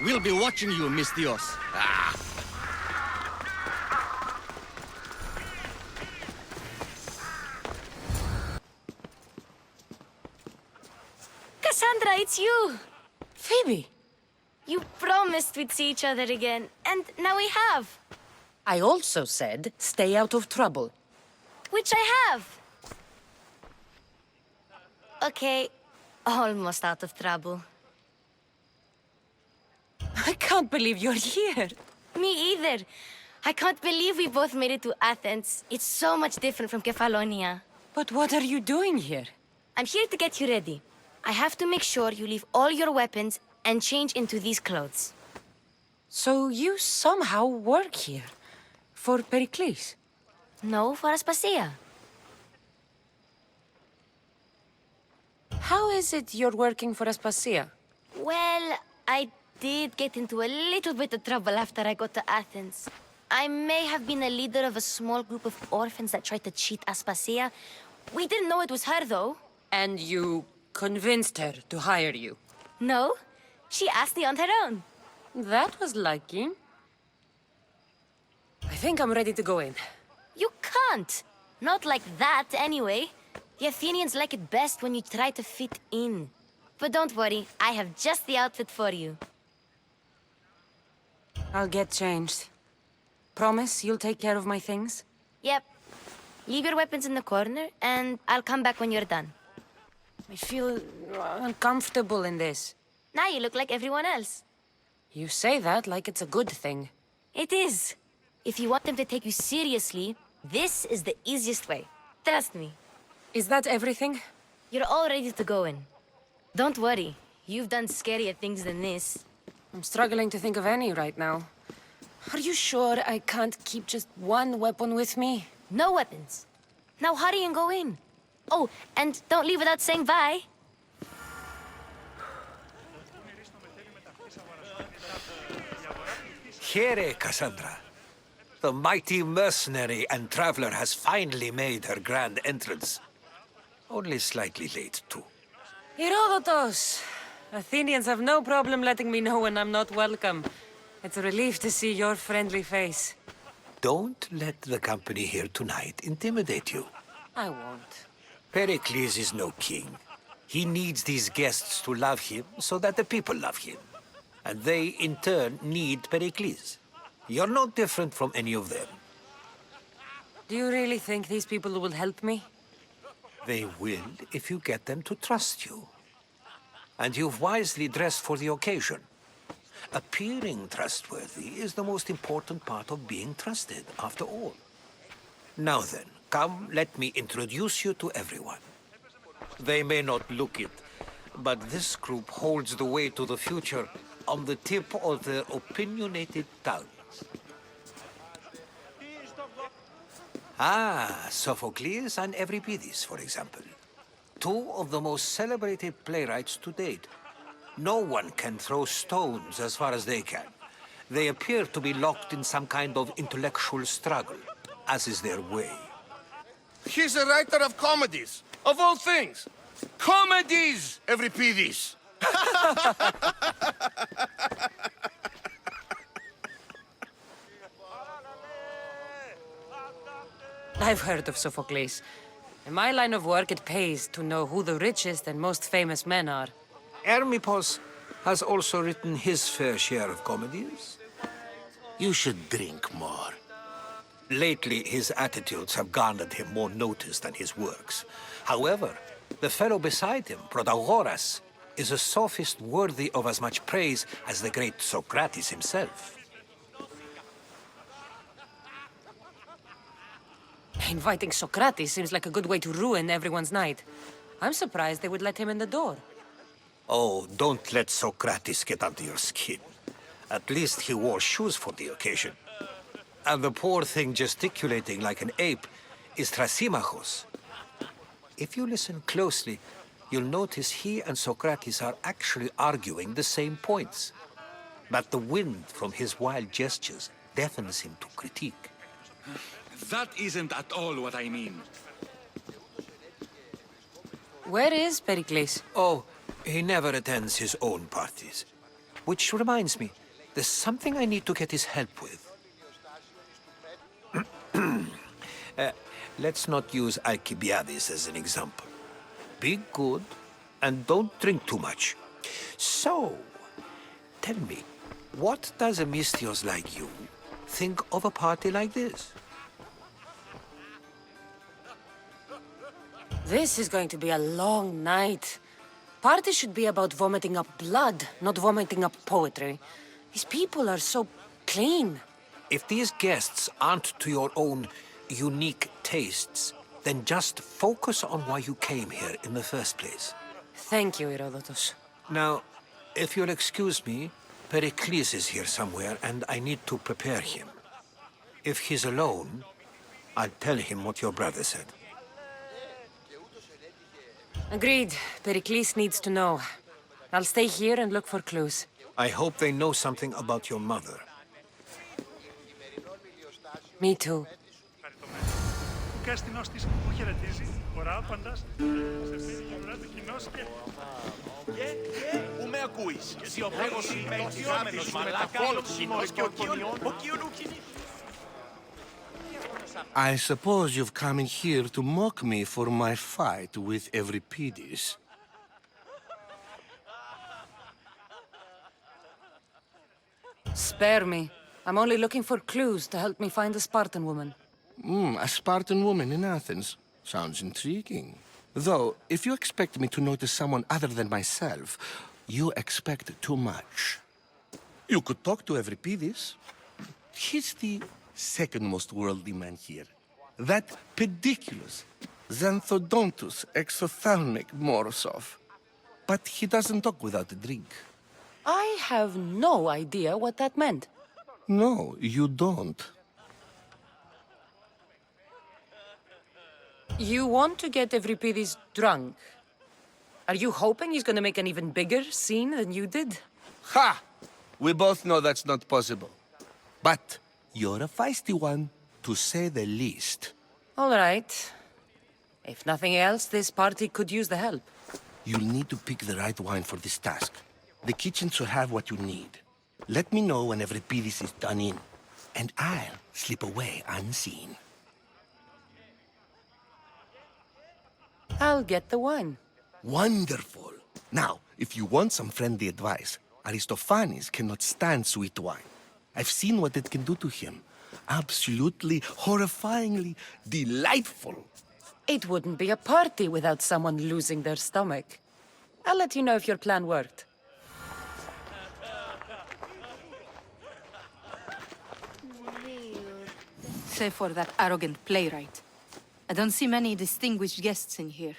We'll be watching you, Miss Dios. Cassandra, it's you! Phoebe, You promised we'd see each other again, and now we have. I also said stay out of trouble. Which I have. Okay, almost out of trouble. I can't believe you're here. Me either. I can't believe we both made it to Athens. It's so much different from Kefalonia. But what are you doing here? I'm here to get you ready. I have to make sure you leave all your weapons and change into these clothes. So you somehow work here. For Pericles. No, for Aspasia. How is it you're working for Aspasia? Well, I did get into a little bit of trouble after I got to Athens. I may have been a leader of a small group of orphans that tried to cheat Aspasia. We didn't know it was her, though. And you convinced her to hire you? No, she asked me on her own. That was lucky. I think I'm ready to go in. You can't. Not like that, anyway. The Athenians like it best when you try to fit in. But don't worry, I have just the outfit for you. I'll get changed. Promise you'll take care of my things? Yep. Leave your weapons in the corner, and I'll come back when you're done. I feel uncomfortable in this. Now you look like everyone else. You say that like it's a good thing. It is. If you want them to take you seriously, this is the easiest way. Trust me. Is that everything? You're all ready to go in. Don't worry. You've done scarier things than this. I'm struggling to think of any right now. Are you sure I can't keep just one weapon with me? No weapons. Now hurry and go in. Oh, and don't leave without saying bye. Here, Cassandra. The mighty mercenary and traveler has finally made her grand entrance. Only slightly late, too. Herodotos! Athenians have no problem letting me know when I'm not welcome. It's a relief to see your friendly face. Don't let the company here tonight intimidate you. I won't. Pericles is no king. He needs these guests to love him so that the people love him. And they, in turn, need Pericles. You're no different from any of them. Do you really think these people will help me? They will if you get them to trust you. And you've wisely dressed for the occasion. Appearing trustworthy is the most important part of being trusted, after all. Now then, come, let me introduce you to everyone. They may not look it, but this group holds the way to the future on the tip of their opinionated tongues. Ah, Sophocles and Euripides, for example. Two of the most celebrated playwrights to date. No one can throw stones as far as they can. They appear to be locked in some kind of intellectual struggle, as is their way. He's a writer of comedies, of all things. Comedies, Euripides. I've heard of Sophocles. In my line of work, it pays to know who the richest and most famous men are. Hermippos has also written his fair share of comedies. You should drink more. Lately, his attitudes have garnered him more notice than his works. However, the fellow beside him, Protagoras, is a sophist worthy of as much praise as the great Socrates himself. Inviting Socrates seems like a good way to ruin everyone's night. I'm surprised they would let him in the door. Oh, don't let Socrates get under your skin. At least he wore shoes for the occasion. And the poor thing gesticulating like an ape is Thrasymachos. If you listen closely, you'll notice he and Socrates are actually arguing the same points. But the wind from his wild gestures deafens him to critique. That isn't at all what I mean. Where is Pericles? Oh, he never attends his own parties. Which reminds me, there's something I need to get his help with. Let's not use Alcibiades as an example. Be good and don't drink too much. So, tell me, what does a Mystios like you think of a party like this? This is going to be a long night. Party should be about vomiting up blood, not vomiting up poetry. These people are so clean. If these guests aren't to your own unique tastes, then just focus on why you came here in the first place. Thank you, Herodotus. Now, if you'll excuse me, Pericles is here somewhere, and I need to prepare him. If he's alone, I'll tell him what your brother said. Agreed. Pericles needs to know. I'll stay here and look for clues. I hope they know something about your mother. Me too. Πού με ακούεις? Εγώ συμπεριζόμενος μαλάκα, ολοξινός και ο Κιονούκινης. I suppose you've come in here to mock me for my fight with Euripides. Spare me. I'm only looking for clues to help me find a Spartan woman. A Spartan woman in Athens. Sounds intriguing. Though, if you expect me to notice someone other than myself, you expect too much. You could talk to Euripides. He's the second most worldly man here. That pediculous, xanthodontus exophthalmic Morosov. But he doesn't talk without a drink. I have no idea what that meant. No, you don't. You want to get Euripides drunk? Are you hoping he's gonna make an even bigger scene than you did? Ha! We both know that's not possible. But you're a feisty one, to say the least. All right. If nothing else, this party could use the help. You'll need to pick the right wine for this task. The kitchen should have what you need. Let me know when Euripides is done in, and I'll slip away unseen. I'll get the wine. Wonderful. Now, if you want some friendly advice, Aristophanes cannot stand sweet wine. I've seen what it can do to him. Absolutely, horrifyingly delightful. It wouldn't be a party without someone losing their stomach. I'll let you know if your plan worked. Save for that arrogant playwright. I don't see many distinguished guests in here.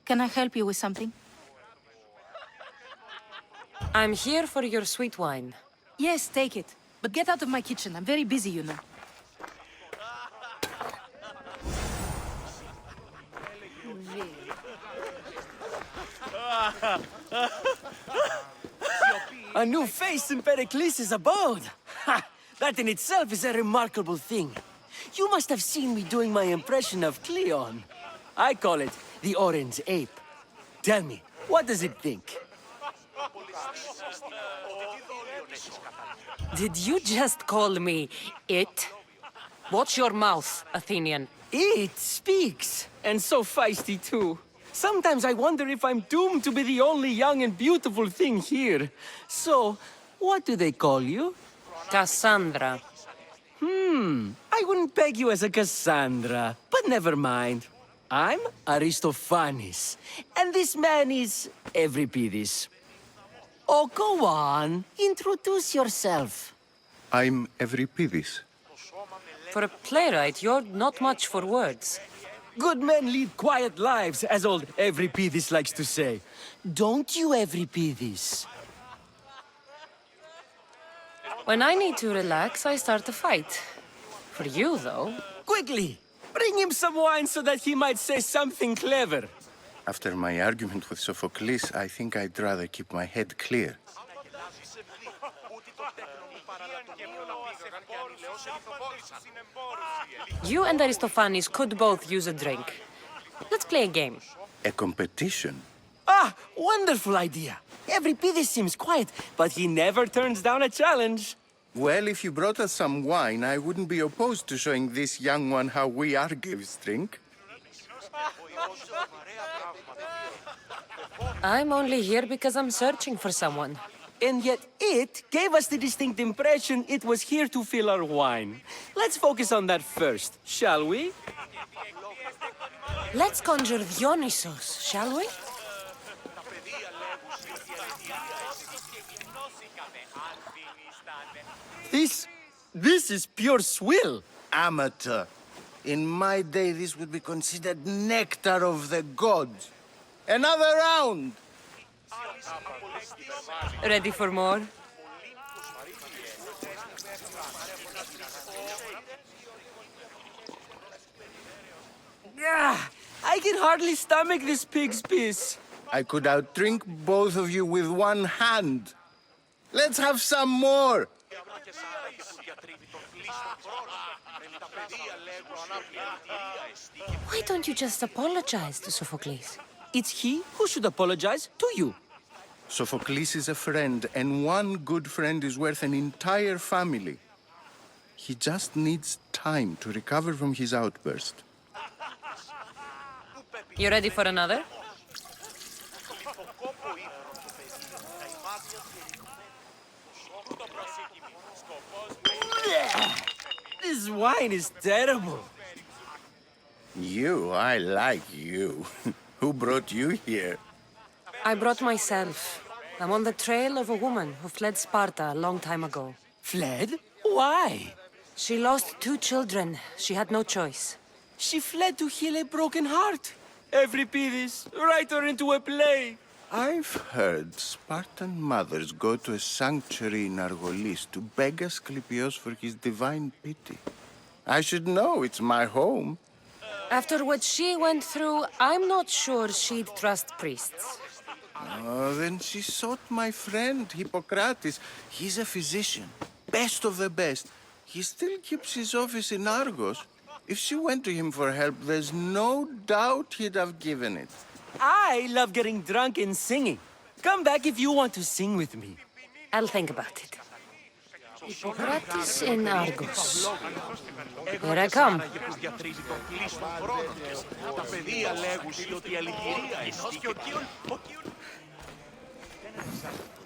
Can I help you with something? I'm here for your sweet wine. Yes, take it. But get out of my kitchen. I'm very busy, you know. A new face in Pericles' abode! Ha! That in itself is a remarkable thing. You must have seen me doing my impression of Cleon. I call it the Orange Ape. Tell me, what does it think? Did you just call me it? Watch your mouth, Athenian. It speaks, and so feisty too. Sometimes I wonder if I'm doomed to be the only young and beautiful thing here. So, what do they call you? Cassandra. I wouldn't peg you as a Cassandra, but never mind. I'm Aristophanes, and this man is Euripides. Oh, go on. Introduce yourself. I'm Euripides. For a playwright, you're not much for words. Good men lead quiet lives, as old Euripides likes to say. Don't you, Euripides? When I need to relax, I start a fight. For you, though. Quickly! Bring him some wine so that he might say something clever. After my argument with Sophocles, I think I'd rather keep my head clear. You and Aristophanes could both use a drink. Let's play a game. A competition? Ah, wonderful idea. Euripidis seems quiet, but he never turns down a challenge. Well, if you brought us some wine, I wouldn't be opposed to showing this young one how we Argives drink. I'm only here because I'm searching for someone. And yet it gave us the distinct impression it was here to fill our wine. Let's focus on that first, shall we? Let's conjure Dionysos, shall we? This is pure swill. Amateur. In my day, this would be considered nectar of the gods. Another round! Ready for more? I can hardly stomach this pig's piss. I could outdrink both of you with one hand. Let's have some more! Why don't you just apologize to Sophocles? It's he who should apologize to you. Sophocles is a friend, and one good friend is worth an entire family. He just needs time to recover from his outburst. You ready for another? This wine is terrible. I like you. Who brought you here? I brought myself. I'm on the trail of a woman who fled Sparta a long time ago. Fled? Why? She lost 2 children. She had no choice. She fled to heal a broken heart. Euripidis, write her into a play. I've heard Spartan mothers go to a sanctuary in Argolis to beg Asclepios for his divine pity. I should know, it's my home. After what she went through, I'm not sure she'd trust priests. Oh, then she sought my friend, Hippocrates. He's a physician, best of the best. He still keeps his office in Argos. If she went to him for help, there's no doubt he'd have given it. I love getting drunk and singing. Come back if you want to sing with me. I'll think about it. Hippocrates in Argos. Here I come.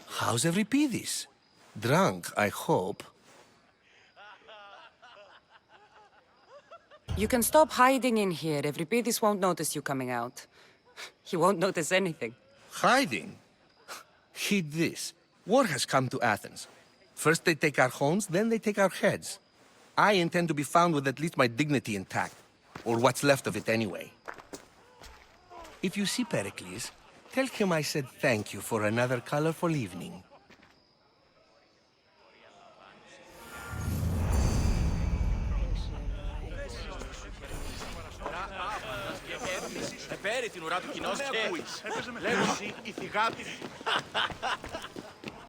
How's Euripidis? Drunk, I hope. You can stop hiding in here. Euripidis won't notice you coming out. He won't notice anything. Hiding? Heed this. War has come to Athens. First they take our homes, then they take our heads. I intend to be found with at least my dignity intact. Or what's left of it anyway. If you see Pericles, tell him I said thank you for another colorful evening. Επέρι την ουρά του κοινός και λέγουσι η θυγάτης.